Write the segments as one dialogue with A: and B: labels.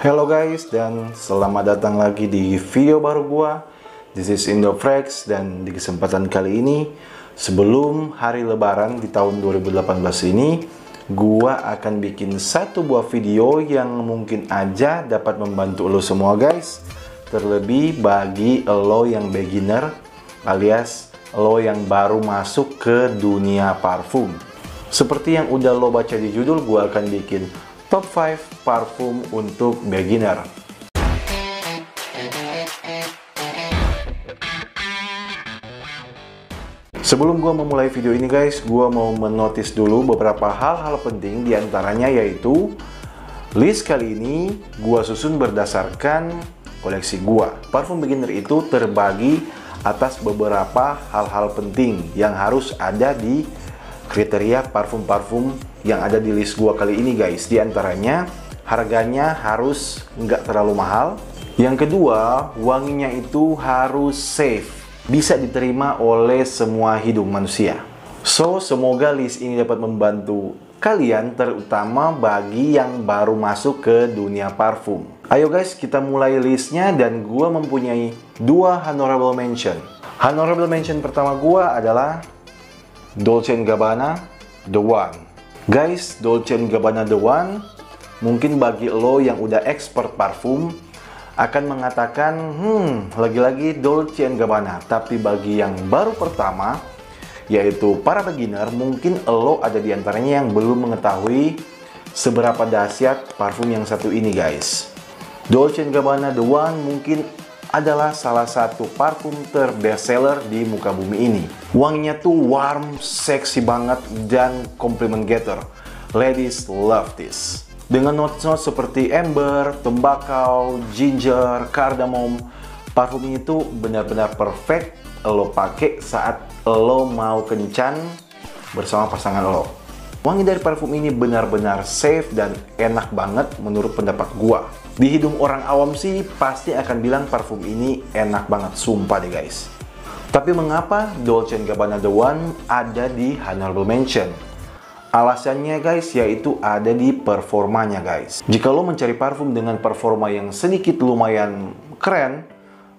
A: Hello guys, dan selamat datang lagi di video baru gua. This is Indofrex, dan di kesempatan kali ini, sebelum hari lebaran di tahun 2018 ini, gua akan bikin satu buah video yang mungkin aja dapat membantu lo semua guys. Terlebih bagi lo yang beginner alias lo yang baru masuk ke dunia parfum. Seperti yang udah lo baca di judul, gua akan bikin Top 5 parfum untuk beginner. Sebelum gua memulai video ini guys, gua mau menotis dulu beberapa hal-hal penting, diantaranya yaitu list kali ini gua susun berdasarkan koleksi gua. Parfum beginner itu terbagi atas beberapa hal-hal penting yang harus ada di kriteria parfum-parfum yang ada di list gua kali ini guys. Di antaranya harganya harus nggak terlalu mahal. Yang kedua, wanginya itu harus safe, bisa diterima oleh semua hidung manusia. So, semoga list ini dapat membantu kalian, terutama bagi yang baru masuk ke dunia parfum. Ayo guys, kita mulai listnya, dan gua mempunyai dua honorable mention. Honorable mention pertama gua adalah Dolce & Gabbana The One. Guys, Dolce & Gabbana The One, mungkin bagi lo yang udah expert parfum akan mengatakan, lagi-lagi Dolce & Gabbana. Tapi bagi yang baru pertama, yaitu para beginner, mungkin lo ada di antaranya yang belum mengetahui seberapa dahsyat parfum yang satu ini guys. Dolce & Gabbana The One mungkin adalah salah satu parfum terbestseller di muka bumi ini. Wanginya tuh warm, seksi banget, dan compliment getter. Ladies love this. Dengan notes-notes seperti amber, tembakau, ginger, cardamom, parfum ini tuh benar-benar perfect lo pakai saat lo mau kencan bersama pasangan lo. Wangi dari parfum ini benar-benar safe dan enak banget menurut pendapat gua. Di hidung orang awam sih pasti akan bilang parfum ini enak banget, sumpah deh guys. Tapi mengapa Dolce & Gabbana The One ada di honorable mention? Alasannya guys, yaitu ada di performanya guys. Jika lo mencari parfum dengan performa yang sedikit lumayan keren,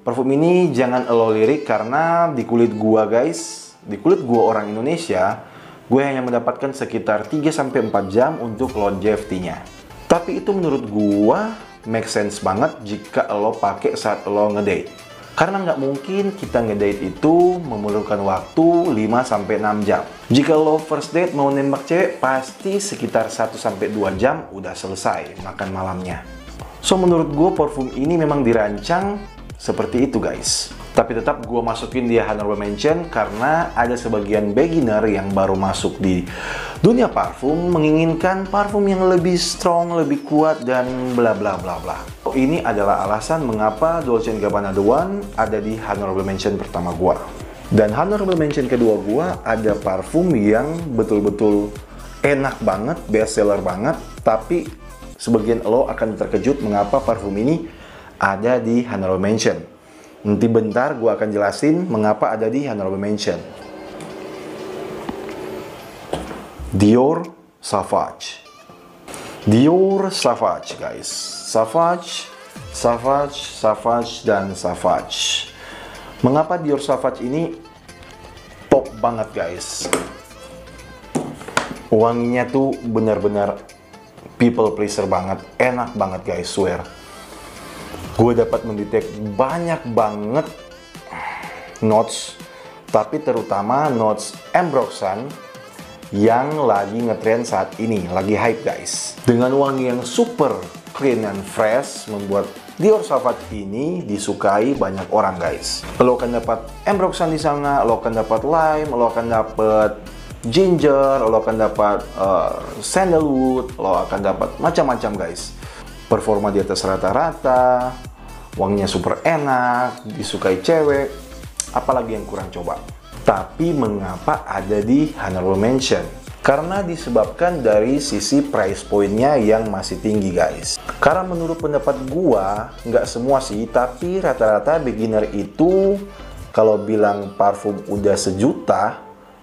A: parfum ini jangan lo lirik, karena di kulit gua guys, di kulit gua orang Indonesia, gue hanya mendapatkan sekitar 3-4 jam untuk longevity-nya. Tapi itu menurut gua make sense banget jika lo pakai saat lo ngedate. Karena nggak mungkin kita ngedate itu memerlukan waktu 5-6 jam. Jika lo first date mau nembak cewek, pasti sekitar 1-2 jam udah selesai makan malamnya. So menurut gue parfum ini memang dirancang seperti itu guys. Tapi tetap gue masukin dia honorable mention karena ada sebagian beginner yang baru masuk di dunia parfum menginginkan parfum yang lebih strong, lebih kuat, dan bla bla bla bla. Ini adalah alasan mengapa Dolce & Gabbana The One ada di honorable mention pertama gue. Dan honorable mention kedua gue ada parfum yang betul-betul enak banget, best seller banget, tapi sebagian lo akan terkejut mengapa parfum ini ada di honorable mention. Nanti bentar gue akan jelasin mengapa ada di honorable mention. Dior Sauvage. Dior Sauvage guys. Sauvage, dan Sauvage. Mengapa Dior Sauvage ini top banget guys? Wanginya tuh benar-benar people pleaser banget, enak banget guys, swear. Gue dapat mendetek banyak banget notes, tapi terutama notes Ambroxan yang lagi ngetrend saat ini, lagi hype guys. Dengan wangi yang super clean and fresh, membuat Dior Sauvage ini disukai banyak orang guys. Lo akan dapat Ambroxan di sana, lo akan dapat lime, lo akan dapat ginger, lo akan dapat sandalwood, lo akan dapat macam-macam guys. Performa di atas rata-rata, wanginya super enak, disukai cewek, apalagi yang kurang coba. Tapi mengapa ada di honorable mention? Karena disebabkan dari sisi price point-nya yang masih tinggi guys. Karena menurut pendapat gua, nggak semua sih, tapi rata-rata beginner itu kalau bilang parfum udah 1 juta,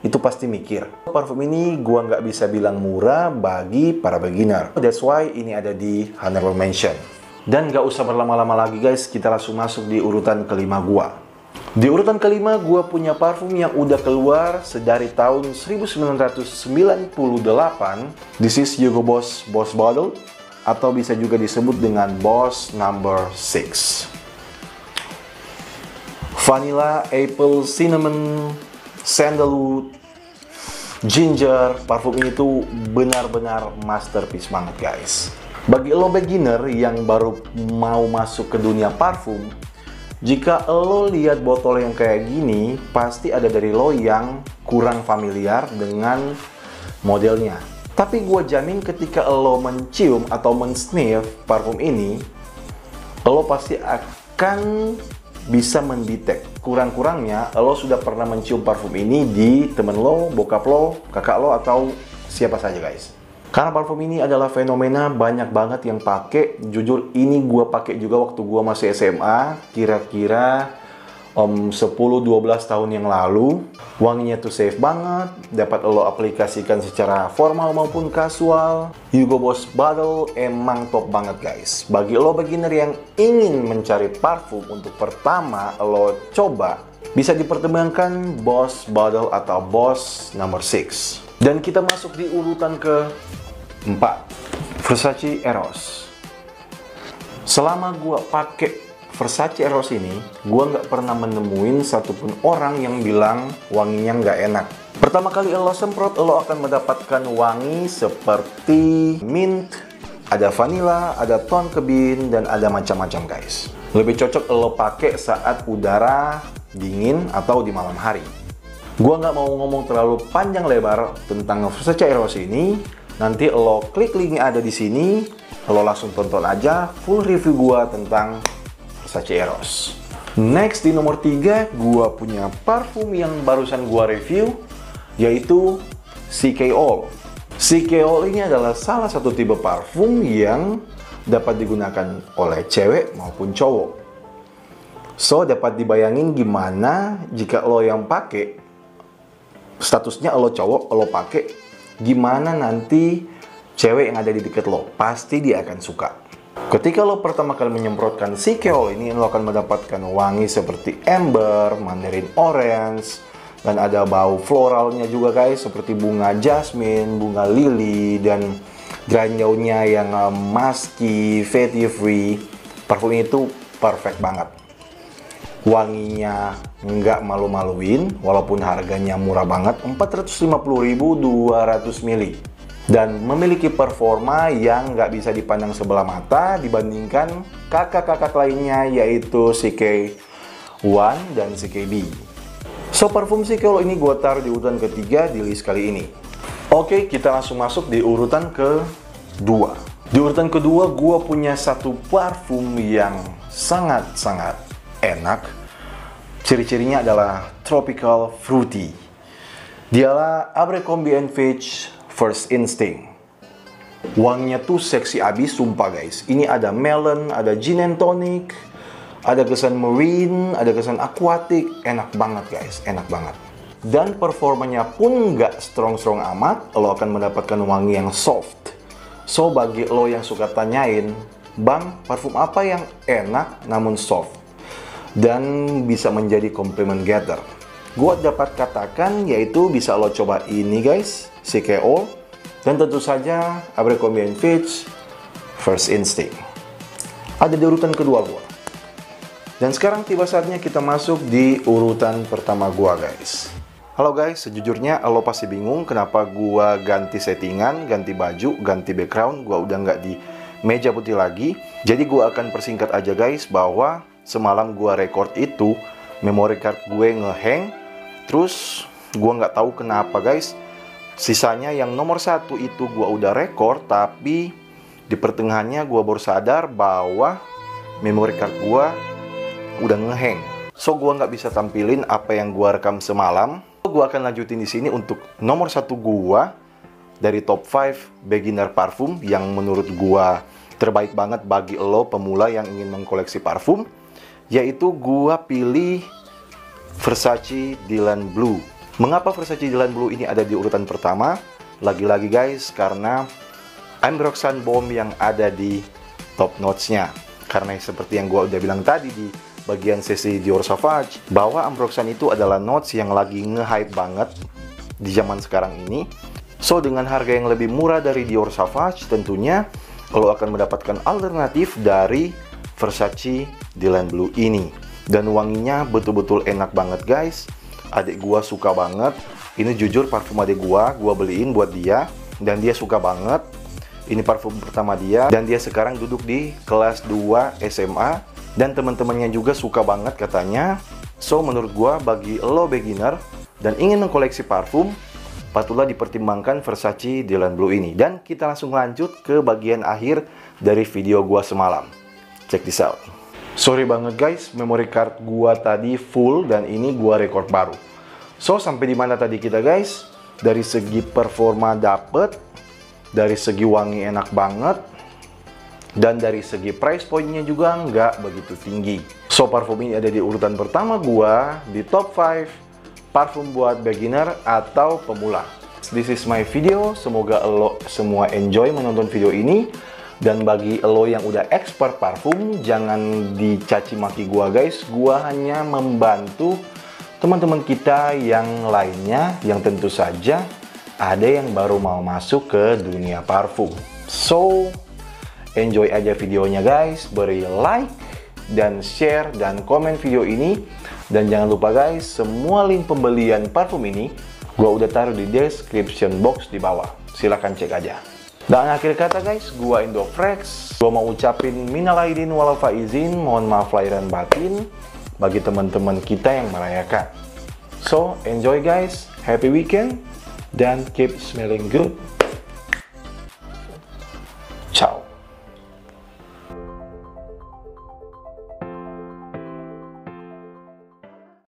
A: itu pasti mikir. Parfum ini gua nggak bisa bilang murah bagi para beginner. That's why ini ada di honorable mention. Dan gak usah berlama-lama lagi guys, kita langsung masuk di urutan kelima gua. Di urutan kelima, gua punya parfum yang udah keluar sedari tahun 1998. This is Hugo Boss Boss Bottle, atau bisa juga disebut dengan Boss Number 6. Vanilla, apple, cinnamon, sandalwood, ginger. Parfum ini tuh benar-benar masterpiece banget guys. Bagi lo beginner yang baru mau masuk ke dunia parfum, jika lo lihat botol yang kayak gini, pasti ada dari lo yang kurang familiar dengan modelnya. Tapi gue jamin ketika lo mencium atau men-sniff parfum ini, lo pasti akan bisa mendetek kurang-kurangnya lo sudah pernah mencium parfum ini di temen lo, bokap lo, kakak lo, atau siapa saja guys. Karena parfum ini adalah fenomena, banyak banget yang pakai. Jujur ini gue pakai juga waktu gue masih SMA, kira-kira 10-12 tahun yang lalu. Wanginya tuh safe banget, dapat lo aplikasikan secara formal maupun kasual. Hugo Boss Bottle emang top banget guys. Bagi lo beginner yang ingin mencari parfum untuk pertama lo coba, bisa dipertimbangkan Boss Bottle atau Boss Number 6. Dan kita masuk di urutan ke-4, Versace Eros. Selama gua pakai Versace Eros ini, gua nggak pernah menemuin satupun orang yang bilang wanginya nggak enak. Pertama kali lo semprot, lo akan mendapatkan wangi seperti mint, ada vanilla, ada ton kebin, dan ada macam-macam guys. Lebih cocok lo pakai saat udara dingin atau di malam hari. Gua nggak mau ngomong terlalu panjang lebar tentang Versace Eros ini. Nanti lo klik linknya ada di sini, lo langsung tonton aja full review gua tentang Versace Eros. Next di nomor 3, gua punya parfum yang barusan gua review, yaitu CK All. CK All ini adalah salah satu tipe parfum yang dapat digunakan oleh cewek maupun cowok. So dapat dibayangin gimana jika lo yang pakai, statusnya lo cowok, lo pakai, gimana nanti cewek yang ada di dekat lo, pasti dia akan suka. Ketika lo pertama kali menyemprotkan CK All ini, lo akan mendapatkan wangi seperti amber, mandarin orange, dan ada bau floralnya juga guys, seperti bunga jasmine, bunga lili, dan granjaunya yang musky, vetiver. Parfum itu perfect banget. Wanginya nggak malu-maluin, walaupun harganya murah banget, 450.200 ml. Dan memiliki performa yang nggak bisa dipandang sebelah mata dibandingkan kakak-kakak lainnya, yaitu CK1 dan CKB. So, parfum CK All ini gue taruh di urutan ketiga di list kali ini. Oke, kita langsung masuk di urutan kedua. Di urutan kedua, gue punya satu parfum yang sangat-sangat enak. Ciri-cirinya adalah tropical fruity. Dialah Abercrombie & Fitch First Instinct. Wanginya tuh seksi abis, sumpah guys. Ini ada melon, ada gin and tonic, ada kesan marine, ada kesan aquatic. Enak banget guys, enak banget. Dan performanya pun nggak strong-strong amat. Lo akan mendapatkan wangi yang soft. So bagi lo yang suka tanyain, bang, parfum apa yang enak namun soft dan bisa menjadi compliment getter, gue dapat katakan yaitu bisa lo coba ini guys, CK All, dan tentu saja Abercrombie & Fitch First Instinct. Ada di urutan kedua gue. Dan sekarang tiba saatnya kita masuk di urutan pertama gue guys. Halo guys, sejujurnya lo pasti bingung kenapa gue ganti settingan, ganti baju, ganti background. Gue udah nggak di meja putih lagi. Jadi gue akan persingkat aja guys, bahwa semalam gue record itu memory card gue ngehang. Terus gue nggak tahu kenapa guys, sisanya yang nomor 1 itu gue udah record, tapi di pertengahannya gue baru sadar bahwa memory card gue udah ngehang. So gue nggak bisa tampilin apa yang gue rekam semalam. Gue akan lanjutin di sini untuk nomor 1 gue dari top 5 beginner parfum yang menurut gue terbaik banget bagi lo pemula yang ingin mengkoleksi parfum, yaitu gue pilih Versace Dylan Blue. Mengapa Versace Dylan Blue ini ada di urutan pertama? Lagi-lagi guys, karena Amber Roxanne Bomb yang ada di top notes-nya. Karena seperti yang gue udah bilang tadi di bagian sesi Dior Sauvage, bahwa Ambroxan itu adalah notes yang lagi nge-hype banget di zaman sekarang ini. So, dengan harga yang lebih murah dari Dior Sauvage, tentunya lo akan mendapatkan alternatif dari Versace Dylan Blue ini. Dan wanginya betul-betul enak banget guys. Adik gua suka banget. Ini jujur parfum adik gua beliin buat dia. Dan dia suka banget. Ini parfum pertama dia. Dan dia sekarang duduk di kelas 2 SMA. Dan teman-temannya juga suka banget katanya. So, menurut gua bagi lo beginner dan ingin mengkoleksi parfum, patutlah dipertimbangkan Versace Dylan Blue ini. Dan kita langsung lanjut ke bagian akhir dari video gua semalam. Check this out. Sorry banget guys, memory card gua tadi full dan ini gua record baru. So, sampai di mana tadi kita guys? Dari segi performa dapet, dari segi wangi enak banget, dan dari segi price point-nya juga nggak begitu tinggi. So, parfum ini ada di urutan pertama gua di top 5 parfum buat beginner atau pemula. This is my video, semoga lo semua enjoy menonton video ini. Dan bagi lo yang udah expert parfum, jangan dicaci maki gua guys. Gua hanya membantu teman-teman kita yang lainnya yang tentu saja ada yang baru mau masuk ke dunia parfum. So, enjoy aja videonya guys. Beri like dan share dan komen video ini. Dan jangan lupa guys, semua link pembelian parfum ini gua udah taruh di description box di bawah. Silahkan cek aja. Dan akhir kata guys, gua Indofrex. Gua mau ucapin minal aidin wal faizin, mohon maaf lahir dan batin bagi teman-teman kita yang merayakan. So, enjoy guys, happy weekend, dan keep smelling good.